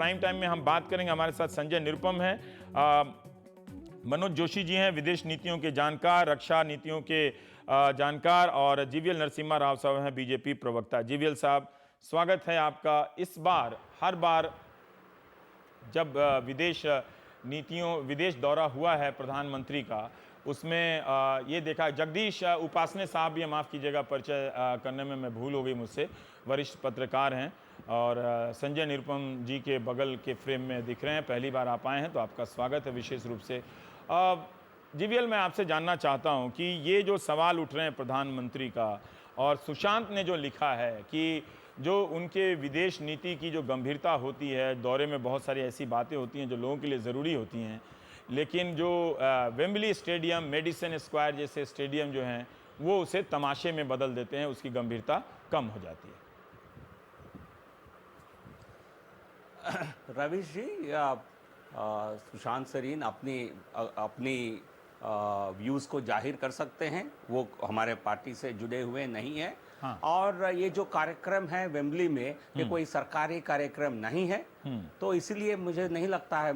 Prime time में हम बात करेंगे। हमारे साथ संजय निरुपम है, मनोज जोशी जी हैं, विदेश नीतियों के जानकार, रक्षा नीतियों के जानकार, और जीवीएल नरसिम्हा राव साहब हैं, बीजेपी प्रवक्ता। जीवीएल साहब, स्वागत है आपका। इस बार हर बार जब विदेश दौरा हुआ है प्रधानमंत्री का, उसमें ये देखा, जगदीश उपासने साहब भी, माफ़ कीजिएगा परिचय करने में मैं भूल हो गई मुझसे, वरिष्ठ पत्रकार हैं और संजय निरुपम जी के बगल के फ्रेम में दिख रहे हैं। पहली बार आप आए हैं तो आपका स्वागत है विशेष रूप से। जीवीएल, मैं आपसे जानना चाहता हूं कि ये जो सवाल उठ रहे हैं प्रधानमंत्री का, और सुशांत ने जो लिखा है कि जो उनके विदेश नीति की जो गंभीरता होती है, दौरे में बहुत सारी ऐसी बातें होती हैं जो लोगों के लिए ज़रूरी होती हैं, लेकिन जो वेम्बली स्टेडियम, मेडिसन स्क्वायर जैसे स्टेडियम जो हैं, वो उसे तमाशे में बदल देते हैं, उसकी गंभीरता कम हो जाती है। रवीश जी, सुशांत सरीन अपनी व्यूज़ को जाहिर कर सकते हैं। वो हमारे पार्टी से जुड़े हुए नहीं हैं। हाँ। और ये जो कार्यक्रम है वेम्बली में, ये कोई सरकारी कार्यक्रम नहीं है। तो इसलिए मुझे नहीं लगता है,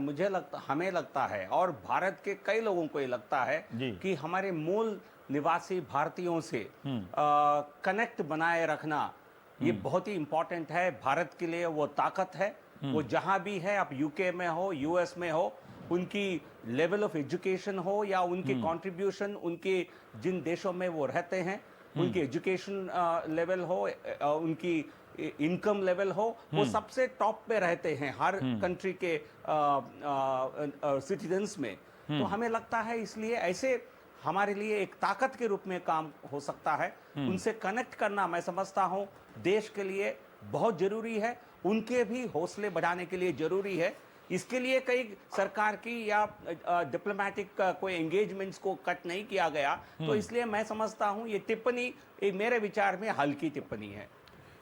हमें लगता है, और भारत के कई लोगों को ये लगता है कि हमारे मूल निवासी भारतीयों से कनेक्ट बनाए रखना ये बहुत ही इंपॉर्टेंट है। भारत के लिए वो ताकत है। वो जहां भी है, आप यूके में हो, यूएस में हो, उनकी लेवल ऑफ एजुकेशन हो या उनके कंट्रीब्यूशन, उनके जिन देशों में वो रहते हैं, उनकी एजुकेशन लेवल हो, उनकी इनकम लेवल हो, वो सबसे टॉप पे रहते हैं हर कंट्री के सिटीजन्स में। तो हमें लगता है इसलिए ऐसे हमारे लिए एक ताकत के रूप में काम हो सकता है। उनसे कनेक्ट करना, मैं समझता हूं, देश के लिए बहुत जरूरी है। उनके भी हौसले बढ़ाने के लिए जरूरी है। इसके लिए कई सरकार की या डिप्लोमेटिक कोई एंगेजमेंट्स को कट नहीं किया गया। तो इसलिए मैं समझता हूं ये टिप्पणी मेरे विचार में हल्की टिप्पणी है।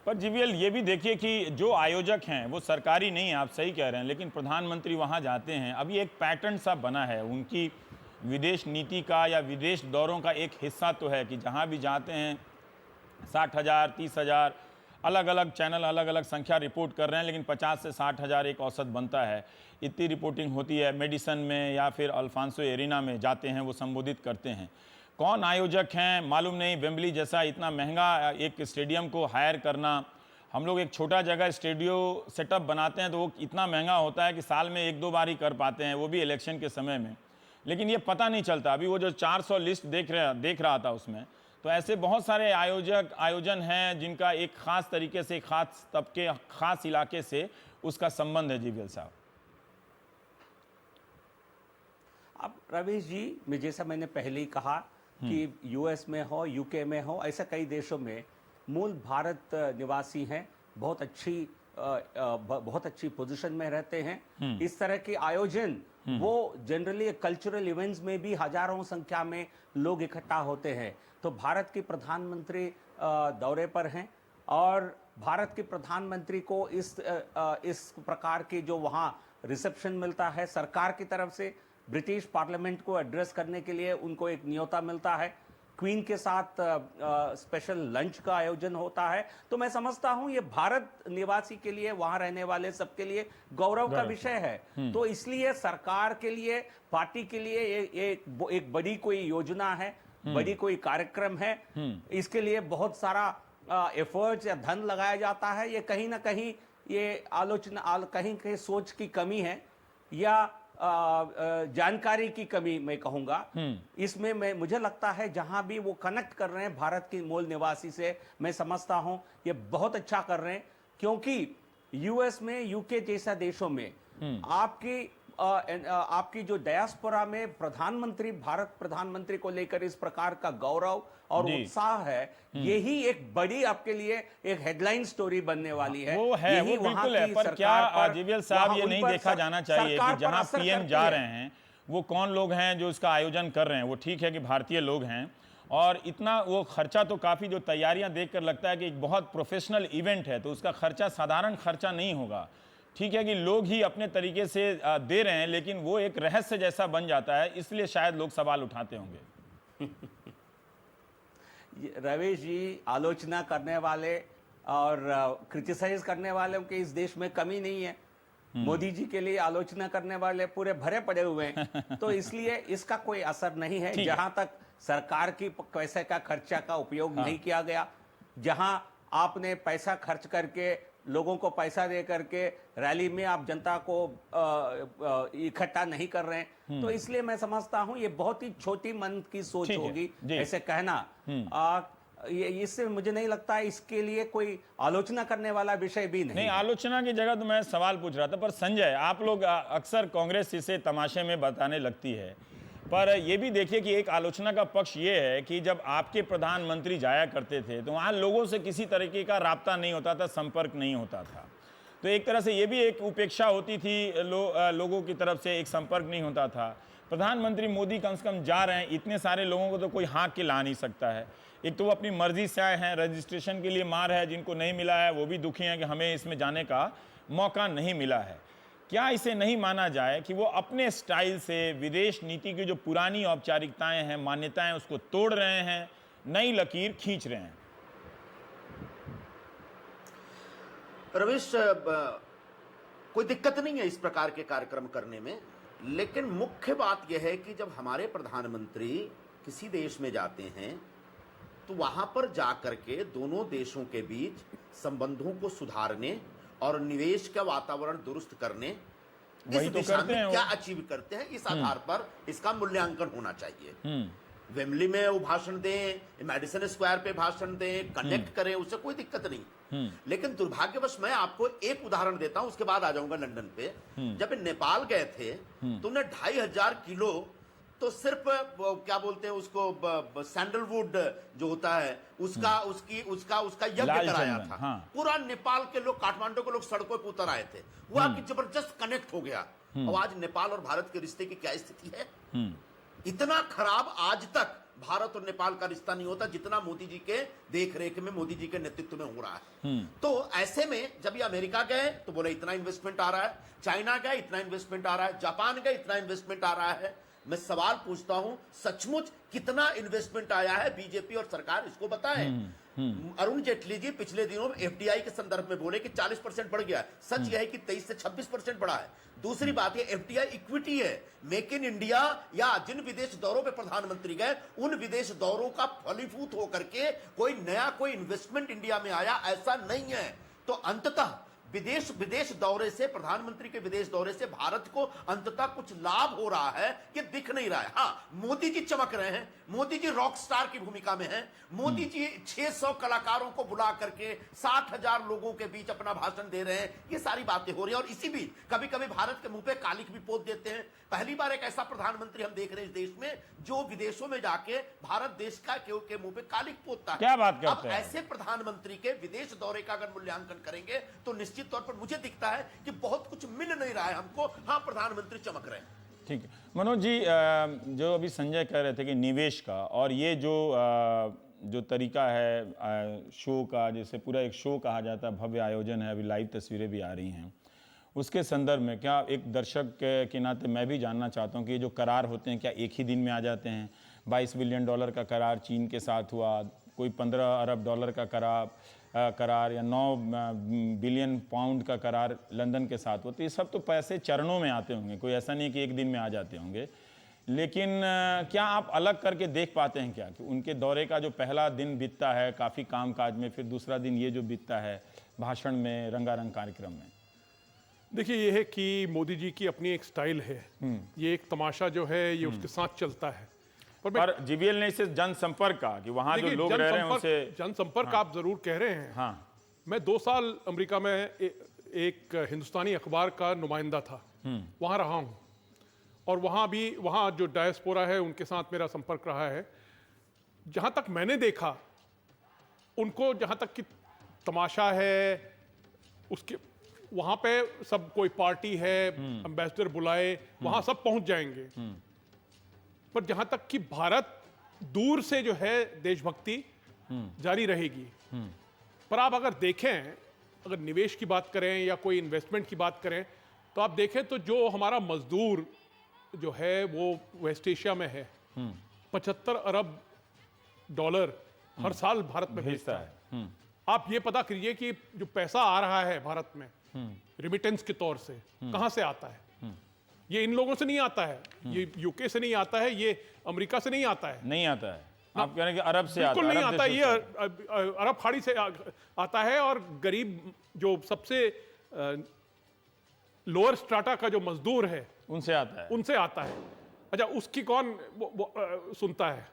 पर जीवीएल, ये भी देखिए कि जो आयोजक हैं वो सरकारी नहीं है, आप सही कह रहे हैं, लेकिन प्रधानमंत्री वहां जाते हैं। अभी एक पैटर्न सा बना है उनकी विदेश नीति का या विदेश दौरों का, एक हिस्सा तो है कि जहां भी जाते हैं 60,000, 30,000, अलग अलग चैनल अलग अलग संख्या रिपोर्ट कर रहे हैं, लेकिन 50 से 60,000 एक औसत बनता है। इतनी रिपोर्टिंग होती है। मेडिसन में या फिर अल्फांसो एरिना में जाते हैं, वो संबोधित करते हैं। कौन आयोजक हैं मालूम नहीं। वेम्बली जैसा इतना महंगा एक स्टेडियम को हायर करना, हम लोग एक छोटा जगह स्टेडियो सेटअप बनाते हैं तो वो इतना महंगा होता है कि साल में 1-2 बार ही कर पाते हैं, वो भी इलेक्शन के समय में। लेकिन ये पता नहीं चलता। अभी वो जो 400 लिस्ट देख रहा था उसमें, तो ऐसे बहुत सारे आयोजन हैं जिनका एक खास तरीके से, खास तबके, खास इलाके से उसका संबंध है। जीवीएल साहब, अब रवीश जी, जैसा मैंने पहले ही कहा कि यूएस में हो, यूके में हो, ऐसे कई देशों में मूल भारत निवासी हैं, बहुत अच्छी पोजीशन में रहते हैं। इस तरह के आयोजन वो जनरली कल्चरल इवेंट्स में भी हजारों संख्या में लोग इकट्ठा होते हैं। तो भारत के प्रधानमंत्री दौरे पर हैं, और भारत के प्रधानमंत्री को इस प्रकार के जो वहाँ रिसेप्शन मिलता है सरकार की तरफ से, ब्रिटिश पार्लियामेंट को एड्रेस करने के लिए उनको एक न्योता मिलता है, क्वीन के साथ स्पेशल लंच का आयोजन होता है। तो मैं समझता हूं ये भारत निवासी के लिए, वहां रहने वाले सबके लिए गौरव का विषय है। तो इसलिए सरकार के लिए, पार्टी के लिए एक बड़ी कोई योजना है, बड़ी कोई कार्यक्रम है। इसके लिए बहुत सारा एफर्ट्स या धन लगाया जाता है। ये कहीं ना कहीं ये आलोचना, कहीं सोच की कमी है या जानकारी की कमी, मैं कहूंगा। इसमें मुझे लगता है जहां भी वो कनेक्ट कर रहे हैं भारत के मूल निवासी से, मैं समझता हूं ये बहुत अच्छा कर रहे हैं। क्योंकि यूएस में, यूके जैसा देशों में आपकी जो डायस्पोरा में भारत प्रधानमंत्री को लेकर इस प्रकार का गौरव और उत्साह है, यही एक बड़ी आपके लिए एक हेडलाइन स्टोरी बनने वाली है। वो है, वो बिल्कुल है। पर क्या जीवीएल साहब, ये नहीं देखा जाना चाहिए कि जहां पीएम जा रहे हैं वो कौन लोग हैं जो इसका आयोजन कर रहे हैं? वो ठीक है कि भारतीय लोग हैं, और इतना वो खर्चा तो काफ़ी, जो तैयारियां देखकर लगता है कि एक बहुत प्रोफेशनल इवेंट है, तो उसका खर्चा साधारण खर्चा नहीं होगा। ठीक है कि लोग ही अपने तरीके से दे रहे हैं, लेकिन वो एक रहस्य जैसा बन जाता है, इसलिए शायद लोग सवाल उठाते होंगे। रवीश जी, आलोचना करने वाले और क्रिटिसाइज करने वालों के इस देश में कमी नहीं है। मोदी जी के लिए आलोचना करने वाले पूरे भरे पड़े हुए हैं। तो इसलिए इसका कोई असर नहीं है। ठीक है। जहां तक सरकार की पैसे का खर्चा का उपयोग नहीं किया गया, जहां आपने पैसा खर्च करके लोगों को पैसा दे करके रैली में आप जनता को इकट्ठा नहीं कर रहे हैं, तो इसलिए मैं समझता हूं ये बहुत ही छोटी मन की सोच ठीक है, होगी जी। ऐसे कहना। इससे मुझे नहीं लगता है इसके लिए कोई आलोचना करने वाला विषय भी नहीं नहीं, है। आलोचना की जगह तो मैं सवाल पूछ रहा था। पर संजय, आप लोग अक्सर कांग्रेस इसे तमाशे में बताने लगती है, पर यह भी देखिए कि एक आलोचना का पक्ष यह है कि जब आपके प्रधानमंत्री जाया करते थे तो वहां लोगों से किसी तरीके का राब्ता नहीं होता था, संपर्क नहीं होता था। तो एक तरह से यह भी एक उपेक्षा होती थी, लोगों की तरफ से एक संपर्क नहीं होता था। प्रधानमंत्री मोदी कम से कम जा रहे हैं, इतने सारे लोगों को तो कोई हाँक के ला नहीं सकता है। एक तो वो अपनी मर्जी से आए हैं, रजिस्ट्रेशन के लिए मार है, जिनको नहीं मिला है वो भी दुखी हैं कि हमें इसमें जाने का मौका नहीं मिला है। क्या इसे नहीं माना जाए कि वो अपने स्टाइल से विदेश नीति की जो पुरानी औपचारिकताएं हैं, मान्यताएं, उसको तोड़ रहे हैं, नई लकीर खींच रहे हैं? रविश, कोई दिक्कत नहीं है इस प्रकार के कार्यक्रम करने में, लेकिन मुख्य बात यह है कि जब हमारे प्रधानमंत्री किसी देश में जाते हैं तो वहां पर जाकर के दोनों देशों के बीच संबंधों को सुधारने और निवेश का वातावरण दुरुस्त करने, वही इस तो दिशा करते हैं में वो। क्या अचीव करते हैं, इस आधार पर इसका मूल्यांकन होना चाहिए। वेमली में वो भाषण दें, मेडिसन स्क्वायर पे भाषण दें, कनेक्ट करें, उससे कोई दिक्कत नहीं। लेकिन दुर्भाग्यवश मैं आपको एक उदाहरण देता हूं, उसके बाद आ जाऊंगा लंदन पे। जब नेपाल गए थे तो उन्हें 2500 किलो तो सिर्फ क्या बोलते हैं उसको, सैंडलवुड जो होता है उसका उसका यज्ञ लाल कराया चंदन, था। हाँ। पूरा नेपाल के लोग, काठमांडू के लोग सड़कों पर उतर आए थे। हुआ कि जबरदस्त कनेक्ट हो गया। अब आज नेपाल और भारत के रिश्ते की क्या स्थिति है? इतना खराब आज तक भारत और नेपाल का रिश्ता नहीं होता जितना मोदी जी के देख रेख में, मोदी जी के नेतृत्व में हो रहा है। तो ऐसे में जब ये अमेरिका गए तो बोले इतना इन्वेस्टमेंट आ रहा है, चाइना गए इतना इन्वेस्टमेंट आ रहा है, जापान गए इतना इन्वेस्टमेंट आ रहा है। मैं सवाल पूछता हूं, सचमुच कितना इन्वेस्टमेंट आया है? बीजेपी और सरकार इसको बताए। अरुण जेटली जी पिछले दिनों एफडीआई के संदर्भ में बोले कि 40% बढ़ गया। सच यह है कि 23 से 26% बढ़ा है। दूसरी बात ये एफडीआई इक्विटी है, मेक इन इंडिया, या जिन विदेश दौरों पे प्रधानमंत्री गए उन विदेश दौरों का फलीभूत होकर के कोई नया कोई इन्वेस्टमेंट इंडिया में आया, ऐसा नहीं है। तो अंततः विदेश दौरे से, प्रधानमंत्री के विदेश दौरे से भारत को अंततः कुछ लाभ हो रहा है, ये दिख नहीं रहा है। हाँ, मोदी जी चमक रहे हैं, मोदी जी रॉक स्टार की भूमिका में हैं। मोदी जी 600 कलाकारों को बुला करके 60,000 लोगों के बीच अपना भाषण दे रहे हैं। ये सारी बातें हो रही हैं और इसी बीच कभी कभी भारत के मुंह पे कालिक भी पोत देते हैं। पहली बार एक ऐसा प्रधानमंत्री हम देख रहे हैं इस देश में जो विदेशों में जाके भारत देश के मुंह पे कालिक पोतता है। क्या बात करते अब हैं? ऐसे प्रधानमंत्री के विदेश दौरे का अगर मूल्यांकन करेंगे तो निश्चित तौर पर मुझे दिखता है कि बहुत कुछ मिल नहीं रहा है हमको। हाँ, प्रधानमंत्री चमक रहे हैं। ठीक है मनोज जी, जो अभी संजय कह रहे थे कि निवेश का और ये जो तरीका है शो का, जैसे पूरा एक शो कहा जाता है, भव्य आयोजन है, अभी लाइव तस्वीरें भी आ रही हैं, उसके संदर्भ में क्या एक दर्शक के नाते मैं भी जानना चाहता हूं कि ये जो करार होते हैं क्या एक ही दिन में आ जाते हैं? $22 बिलियन का करार चीन के साथ हुआ, कोई $15 अरब का करार या 9 बिलियन पाउंड का करार लंदन के साथ हुआ। तो ये सब तो पैसे चरणों में आते होंगे, कोई ऐसा नहीं है कि एक दिन में आ जाते होंगे। लेकिन क्या आप अलग करके देख पाते हैं क्या कि उनके दौरे का जो पहला दिन बीतता है काफ़ी कामकाज में, फिर दूसरा दिन ये जो बीतता है भाषण में, रंगारंग कार्यक्रम में? देखिए, ये है कि मोदी जी की अपनी एक स्टाइल है। ये एक तमाशा जो है ये उसके साथ चलता है। पर जीवीएल ने इसे जनसंपर्क कहा कि वहां जो लोग रह रहे हैं उनसे जनसंपर्क आप जरूर कह रहे हैं। हाँ, मैं 2 साल अमेरिका में एक हिंदुस्तानी अखबार का नुमाइंदा था, वहां रहा हूं और वहां जो डायस्पोरा है उनके साथ मेरा संपर्क रहा है। जहां तक मैंने देखा, उनको जहां तक कि तमाशा है उसके, वहां पे सब कोई पार्टी है, एम्बेसडर बुलाए, वहां सब पहुंच जाएंगे। पर जहां तक कि भारत दूर से जो है देशभक्ति जारी रहेगी। पर आप अगर देखें, अगर निवेश की बात करें या कोई इन्वेस्टमेंट की बात करें, तो आप देखें तो जो हमारा मजदूर जो है वो वेस्ट एशिया में है, $75 अरब हर साल भारत में भेजता है। आप ये पता करिए कि जो पैसा आ रहा है भारत में रिमिटेंस के तौर से कहां से आता है? ये इन लोगों से नहीं आता है, ये यूके से नहीं आता है, ये अमेरिका से नहीं आता है, नहीं आता है। आप कह रहे हैं कि अरब से आता बिल्कुल है, नहीं अरब आता। देशों ये से। अरब खाड़ी से आता है, और गरीब जो सबसे लोअर स्ट्राटा का जो मजदूर है उनसे आता है। उनसे आता है। अच्छा, उसकी कौन सुनता है?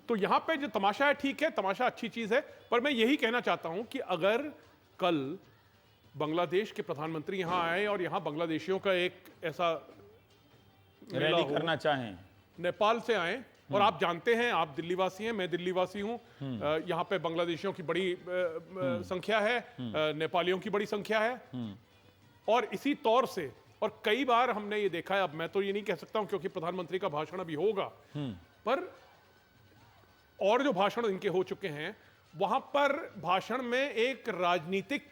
तो यहां पे जो तमाशा है, ठीक है, तमाशा अच्छी चीज है, पर मैं यही कहना चाहता हूं कि अगर कल बांग्लादेश के प्रधानमंत्री यहां आए और यहां बांग्लादेशियों का एक ऐसा मेला रैली हो, करना चाहें, नेपाल से आए, और आप जानते हैं, आप दिल्ली वासी हैं, मैं दिल्ली वासी हूं, यहां पे बांग्लादेशियों की बड़ी संख्या है, नेपालियों की बड़ी संख्या है, और इसी तौर से, और कई बार हमने ये देखा है, अब मैं तो ये नहीं कह सकता हूं क्योंकि प्रधानमंत्री का भाषण अभी होगा, पर और जो भाषण इनके हो चुके हैं, वहां पर भाषण में एक राजनीतिक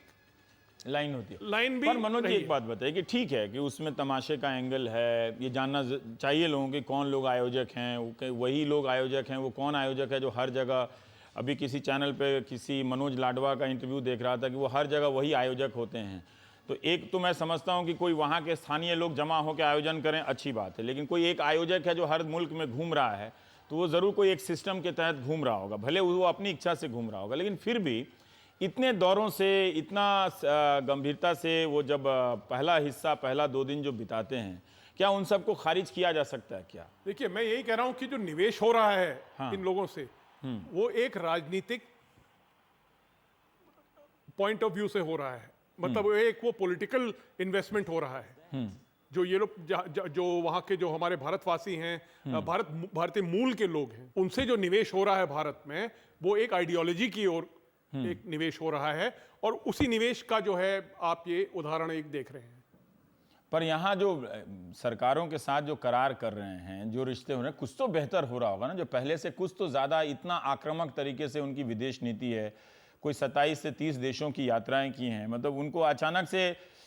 लाइन होती है। लाइन भी पर मनोज जी रही एक है। बात बताइए कि ठीक है कि उसमें तमाशे का एंगल है, ये जानना चाहिए लोगों के कौन लोग आयोजक हैं, वही लोग आयोजक हैं, वो कौन आयोजक है जो हर जगह, अभी किसी चैनल पे किसी मनोज लाडवा का इंटरव्यू देख रहा था कि वो हर जगह वही आयोजक होते हैं। तो एक तो मैं समझता हूं कि कोई वहां के स्थानीय लोग जमा होकर आयोजन करें, अच्छी बात है, लेकिन कोई एक आयोजक है जो हर मुल्क में घूम रहा है, तो वो ज़रूर कोई एक सिस्टम के तहत घूम रहा होगा, भले वो अपनी इच्छा से घूम रहा होगा, लेकिन फिर भी इतने दौरों से, इतना गंभीरता से वो जब पहला हिस्सा, पहला 2 दिन जो बिताते हैं, क्या उन सबको खारिज किया जा सकता है क्या? देखिए, मैं यही कह रहा हूं कि जो निवेश हो रहा है हाँ। इन लोगों से, वो एक राजनीतिक पॉइंट ऑफ व्यू से हो रहा है, मतलब वो एक वो पॉलिटिकल इन्वेस्टमेंट हो रहा है। जो ये लोग जो वहां के जो हमारे भारतवासी हैं, भारतीय मूल के लोग हैं, उनसे जो निवेश हो रहा है भारत में, वो एक आइडियोलॉजी की ओर एक निवेश हो रहा है, और उसी निवेश का जो है आप ये उदाहरण एक देख रहे हैं। पर यहाँ जो सरकारों के साथ जो करार कर रहे हैं, जो रिश्ते हो रहे हैं, कुछ तो बेहतर हो रहा होगा ना, जो पहले से कुछ तो ज़्यादा, इतना आक्रामक तरीके से उनकी विदेश नीति है, कोई 27 से 30 देशों की यात्राएं की हैं, मतलब उनको अचानक से,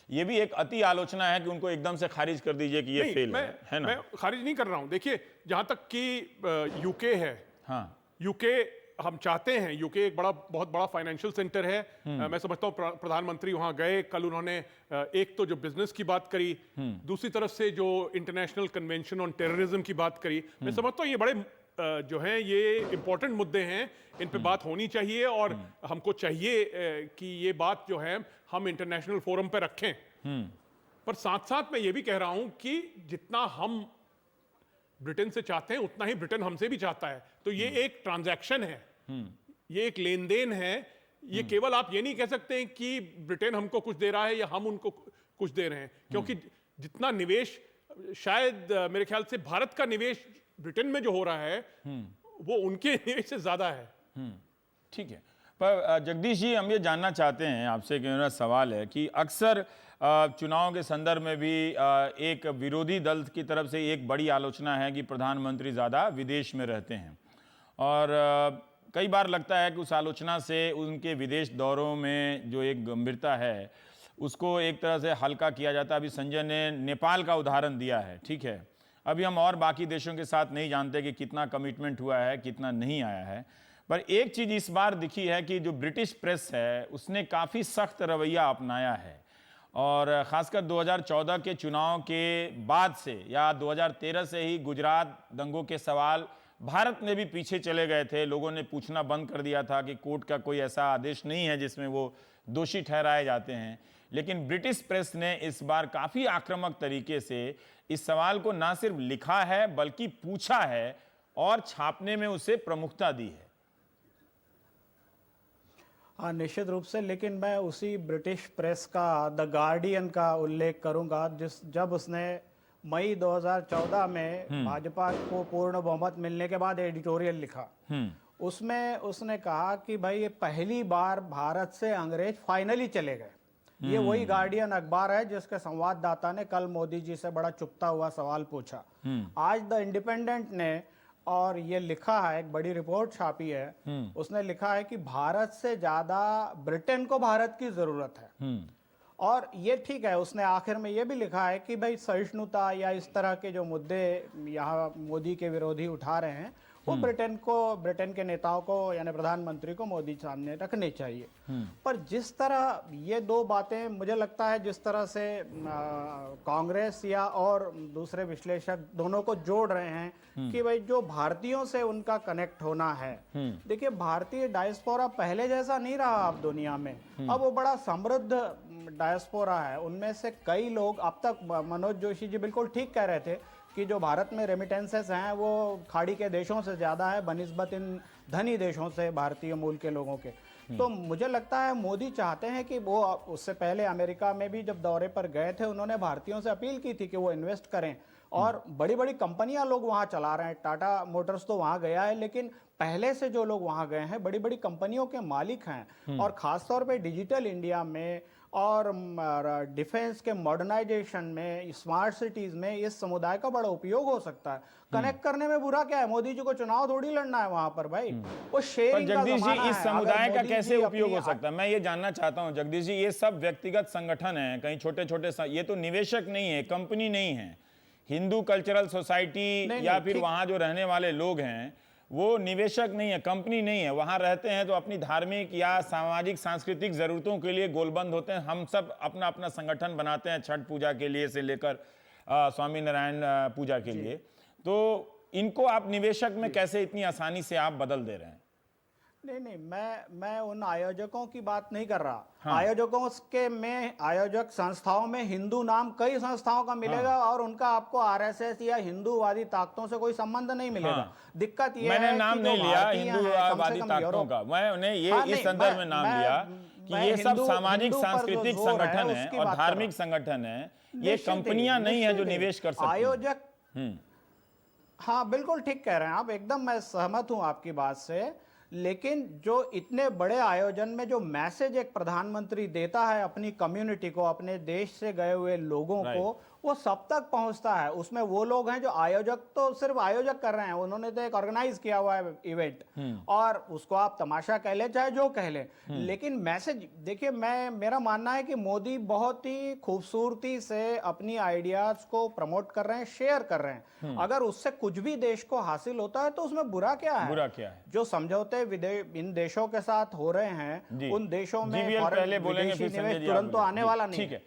ये भी एक अति आलोचना है कि उनको एकदम से खारिज कर दीजिए कि ये फेल है ना? मैं खारिज नहीं कर रहा हूं। देखिए, जहां तक कि यूके है, हाँ, यूके हम चाहते हैं, यूके एक बहुत बड़ा फाइनेंशियल सेंटर है। मैं समझता हूँ प्रधानमंत्री वहां गए, कल उन्होंने एक तो जो बिजनेस की बात करी, दूसरी तरफ से जो इंटरनेशनल कन्वेंशन ऑन टेररिज्म की बात करी। मैं समझता हूँ ये बड़े जो हैं, ये इंपॉर्टेंट मुद्दे हैं, इन पे बात होनी चाहिए, और हमको चाहिए कि ये बात जो है हम इंटरनेशनल फोरम पे रखें। पर साथ साथ मैं ये भी कह रहा हूं कि जितना हम ब्रिटेन से चाहते हैं, उतना ही ब्रिटेन हमसे भी चाहता है। तो ये एक ट्रांजैक्शन है, ये एक लेन देन है। ये केवल आप ये नहीं कह सकते हैं कि ब्रिटेन हमको कुछ दे रहा है या हम उनको कुछ दे रहे हैं, क्योंकि जितना निवेश, शायद मेरे ख्याल से भारत का निवेश ब्रिटेन में जो हो रहा है, वो उनके निवेश से ज्यादा है। ठीक है। पर जगदीश जी, हम ये जानना चाहते हैं आपसे कि मेरा सवाल है कि अक्सर चुनाव के संदर्भ में भी एक विरोधी दल की तरफ से एक बड़ी आलोचना है कि प्रधानमंत्री ज़्यादा विदेश में रहते हैं, और कई बार लगता है कि उस आलोचना से उनके विदेश दौरों में जो एक गंभीरता है उसको एक तरह से हल्का किया जाता है। अभी संजय ने नेपाल का उदाहरण दिया है, ठीक है, अभी हम और बाकी देशों के साथ नहीं जानते कि कितना कमिटमेंट हुआ है, कितना नहीं आया है। पर एक चीज़ इस बार दिखी है कि जो ब्रिटिश प्रेस है उसने काफ़ी सख्त रवैया अपनाया है, और ख़ासकर 2014 के चुनाव के बाद से या 2013 से ही गुजरात दंगों के सवाल भारत में भी पीछे चले गए थे। लोगों ने पूछना बंद कर दिया था कि कोर्ट का कोई ऐसा आदेश नहीं है जिसमें वो दोषी ठहराए जाते हैं, लेकिन ब्रिटिश प्रेस ने इस बार काफ़ी आक्रामक तरीके से इस सवाल को ना सिर्फ लिखा है बल्कि पूछा है और छापने में उसे प्रमुखता दी है। हाँ, निश्चित रूप से, लेकिन मैं उसी ब्रिटिश प्रेस का, द गार्डियन का उल्लेख करूंगा, जब उसने मई 2014 में भाजपा को पूर्ण बहुमत मिलने के बाद एडिटोरियल लिखा, उसमें उसने कहा कि भाई ये पहली बार भारत से अंग्रेज फाइनली चले गए। ये वही गार्डियन अखबार है जिसके संवाददाता ने कल मोदी जी से बड़ा चुभता हुआ सवाल पूछा। आज द इंडिपेंडेंट ने और ये लिखा है, एक बड़ी रिपोर्ट छापी है, उसने लिखा है कि भारत से ज्यादा ब्रिटेन को भारत की जरूरत है। और ये ठीक है, उसने आखिर में ये भी लिखा है कि भाई सहिष्णुता या इस तरह के जो मुद्दे यहाँ मोदी के विरोधी उठा रहे हैं, वो ब्रिटेन के नेताओं को यानी प्रधानमंत्री को मोदी सामने रखने चाहिए। पर जिस तरह ये दो बातें मुझे लगता है जिस तरह से कांग्रेस या और दूसरे विश्लेषक दोनों को जोड़ रहे हैं कि भाई जो भारतीयों से उनका कनेक्ट होना है, देखिए भारतीय डायस्पोरा पहले जैसा नहीं रहा अब दुनिया में, अब वो बड़ा समृद्ध डायस्पोरा है। उनमें से कई लोग अब तक, मनोज जोशी जी बिल्कुल ठीक कह रहे थे कि जो भारत में रेमिटेंसेस हैं वो खाड़ी के देशों से ज़्यादा है बनिस्बत इन धनी देशों से भारतीय मूल के लोगों के। तो मुझे लगता है मोदी चाहते हैं कि वो, उससे पहले अमेरिका में भी जब दौरे पर गए थे उन्होंने भारतीयों से अपील की थी कि वो इन्वेस्ट करें, और बड़ी बड़ी कंपनियां लोग वहां चला रहे हैं। टाटा मोटर्स तो वहां गया है, लेकिन पहले से जो लोग वहां गए हैं बड़ी बड़ी कंपनियों के मालिक हैं। और खासतौर पे डिजिटल इंडिया में और डिफेंस के मॉडर्नाइजेशन में, स्मार्ट सिटीज में इस समुदाय का बड़ा उपयोग हो सकता है। कनेक्ट करने में बुरा क्या है? मोदी जी को चुनाव थोड़ी लड़ना है वहां पर भाई, वो शेयरिंग का जगदीश जमाना जी, इस है। समुदाय अगर का मोदी कैसे जी उपयोग हो अपनी सकता है? मैं ये जानना चाहता हूं जगदीश जी, ये सब व्यक्तिगत संगठन हैं, कहीं छोटे छोटे ये तो निवेशक नहीं है, कंपनी नहीं है। हिंदू कल्चरल सोसाइटी या फिर वहां जो रहने वाले लोग हैं वो निवेशक नहीं है, कंपनी नहीं है, वहां रहते हैं तो अपनी धार्मिक या सामाजिक सांस्कृतिक जरूरतों के लिए गोलबंद होते हैं। हम सब अपना अपना संगठन बनाते हैं छठ पूजा के लिए से लेकर स्वामी नारायण पूजा के लिए। तो इनको आप निवेशक में कैसे इतनी आसानी से आप बदल दे रहे हैं? नहीं, मैं उन आयोजकों की बात नहीं कर रहा। हाँ। आयोजक संस्थाओं में हिंदू नाम कई संस्थाओं का मिलेगा। हाँ। और उनका आपको आरएसएस या हिंदूवादी ताकतों से कोई संबंध नहीं मिलेगा। हाँ। दिक्कत यह है मैंने नाम नहीं लिया हिंदूवादी ताकतों का, मैंने ये इस संदर्भ में नाम लिया कि ये सब सामाजिक सांस्कृतिक संगठन है और धार्मिक संगठन है, ये कंपनियां नहीं है जो निवेश कर सकती। आयोजक, हाँ बिल्कुल ठीक कह रहे हैं आप, एकदम मैं सहमत हूं आपकी बात से। लेकिन जो इतने बड़े आयोजन में जो मैसेज एक प्रधानमंत्री देता है अपनी कम्युनिटी को, अपने देश से गए हुए लोगों को, वो सब तक पहुंचता है। उसमें वो लोग हैं जो आयोजक तो सिर्फ आयोजक कर रहे हैं, उन्होंने तो एक ऑर्गेनाइज किया हुआ है इवेंट, और उसको आप तमाशा कह ले चाहे जो कह ले, लेकिन मैसेज देखिए, मेरा मानना है कि मोदी बहुत ही खूबसूरती से अपनी आइडियाज को प्रमोट कर रहे हैं, शेयर कर रहे हैं। अगर उससे कुछ भी देश को हासिल होता है तो उसमें बुरा क्या है? बुरा क्या है? जो समझौते इन देशों के साथ हो रहे हैं, उन देशों में पहले बोलेंगे, तुरंत तो आने वाला नहीं है।